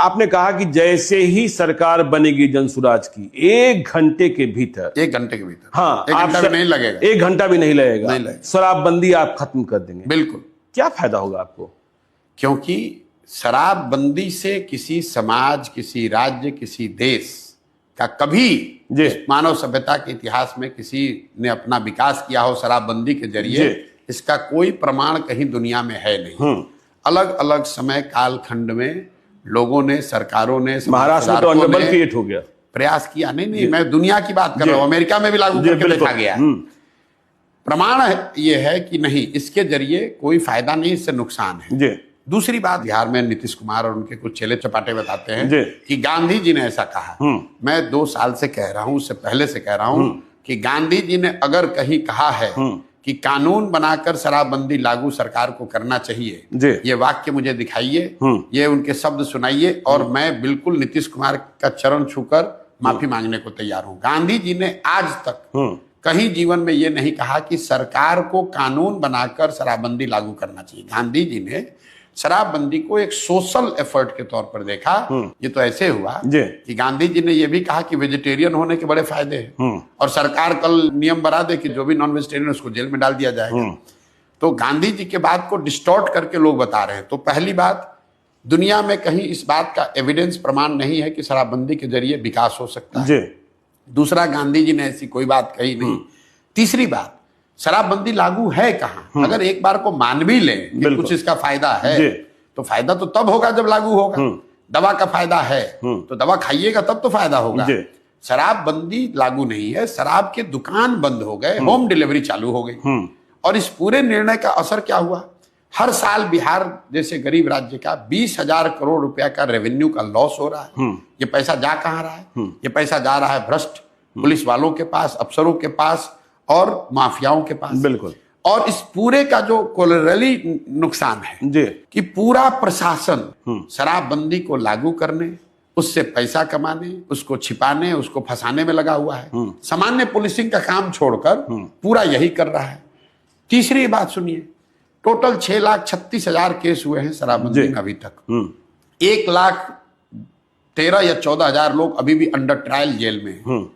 आपने कहा कि जैसे ही सरकार बनेगी जनसुराज की 1 घंटे के भीतर, 1 घंटे के भीतर, हाँ, 1 घंटा भी नहीं लगेगा, 1 घंटा भी नहीं लगेगा, नहीं लगेगा, शराबबंदी आप खत्म कर देंगे। बिल्कुल। क्या फायदा होगा आपको? क्योंकि शराबबंदी से किसी समाज, किसी राज्य, किसी देश का कभी मानव सभ्यता के इतिहास में किसी ने अपना विकास किया हो शराबबंदी के जरिए, इसका कोई प्रमाण कहीं दुनिया में है नहीं। अलग अलग समय कालखंड में लोगों ने, सरकारों ने, महाराष्ट्र में तो अनडबल क्रिएट हो गया, प्रयास किया। नहीं, मैं दुनिया की बात कर रहा हूं, अमेरिका में भी लागू करके देखा गया। प्रमाण ये है कि नहीं, इसके जरिए कोई फायदा नहीं, इससे नुकसान है। दूसरी बात, बिहार में नीतीश कुमार और उनके कुछ चेले चपाटे बताते हैं कि गांधी जी ने ऐसा कहा। मैं 2 साल से कह रहा हूं, उससे पहले से कह रहा हूं कि गांधी जी ने अगर कहीं कहा है कि कानून बनाकर शराबबंदी लागू सरकार को करना चाहिए, ये वाक्य मुझे दिखाइए, ये उनके शब्द सुनाइए, और मैं बिल्कुल नीतीश कुमार का चरण छूकर माफी मांगने को तैयार हूं। गांधी जी ने आज तक कहीं जीवन में ये नहीं कहा कि सरकार को कानून बनाकर शराबबंदी लागू करना चाहिए। गांधी जी ने शराबबंदी को एक सोशल एफर्ट के तौर पर देखा। ये तो ऐसे हुआ कि गांधी जी ने यह भी कहा कि वेजिटेरियन होने के बड़े फायदे हैं, और सरकार कल नियम बना दे कि जो भी नॉन वेजिटेरियन उसको जेल में डाल दिया जाएगा। तो गांधी जी के बात को डिस्टॉर्ट करके लोग बता रहे हैं। तो पहली बात, दुनिया में कहीं इस बात का एविडेंस, प्रमाण नहीं है कि शराबबंदी के जरिए विकास हो सकता है। दूसरा, गांधी जी ने ऐसी कोई बात कही नहीं। तीसरी बात, शराबबंदी लागू है कहां? अगर एक बार को मान भी ले कि कुछ इसका फायदा है, तो फायदा तो तब होगा जब लागू होगा। दवा का फायदा है तो दवा खाइएगा तब तो फायदा होगा। शराबबंदी लागू नहीं है, शराब के दुकान बंद हो गए, होम डिलीवरी चालू हो गई। और इस पूरे निर्णय का असर क्या हुआ? हर साल बिहार जैसे गरीब राज्य का 20,000 करोड़ रुपया का रेवेन्यू का लॉस हो रहा है। ये पैसा जा कहां रहा है? ये पैसा जा रहा है भ्रष्ट पुलिस वालों के पास, अफसरों के पास और माफियाओं के पास। बिल्कुल। और इस पूरे का जो कोलैटरली नुकसान है कि पूरा प्रशासन शराबबंदी को लागू करने, उससे पैसा कमाने, उसको छिपाने, उसको फंसाने में लगा हुआ है। सामान्य पुलिसिंग का काम छोड़कर पूरा यही कर रहा है। तीसरी बात सुनिए, टोटल 6,36,000 केस हुए हैं शराबबंदी में अभी तक। 1,13,000 या 14,000 लोग अभी भी अंडर ट्रायल जेल में हैं।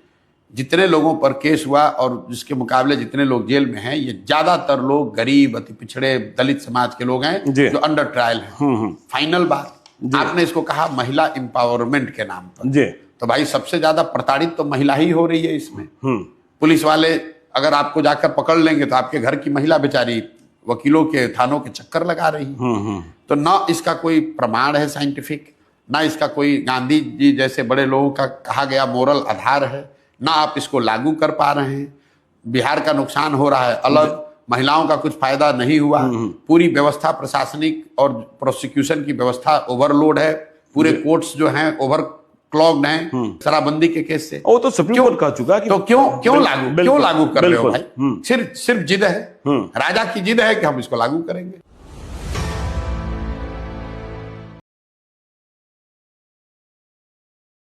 जितने लोगों पर केस हुआ और जिसके मुकाबले जितने लोग जेल में हैं, ये ज्यादातर लोग गरीब, अति पिछड़े, दलित समाज के लोग हैं जो अंडर ट्रायल हैं। फाइनल बात, आपने इसको कहा महिला एम्पावरमेंट के नाम पर, तो भाई सबसे ज्यादा प्रताड़ित तो महिला ही हो रही है इसमें। पुलिस वाले अगर आपको जाकर पकड़ लेंगे तो आपके घर की महिला बेचारी वकीलों के, थानों के चक्कर लगा रही है। तो ना इसका कोई प्रमाण है साइंटिफिक, ना इसका कोई गांधी जी जैसे बड़े लोगों का कहा गया मोरल आधार है, ना आप इसको लागू कर पा रहे हैं। बिहार का नुकसान हो रहा है अलग, महिलाओं का कुछ फायदा नहीं हुआ। पूरी व्यवस्था, प्रशासनिक और प्रोसिक्यूशन की व्यवस्था ओवरलोड है। पूरे कोर्ट्स जो हैं ओवर क्लॉग्ड हैं शराबबंदी के केस से। वो तो सुप्रीम कोर्ट कह चुका कि तो क्यों लागू कर रहे हो भाई? सिर्फ जिद है, राजा की जिद है कि हम इसको लागू करेंगे।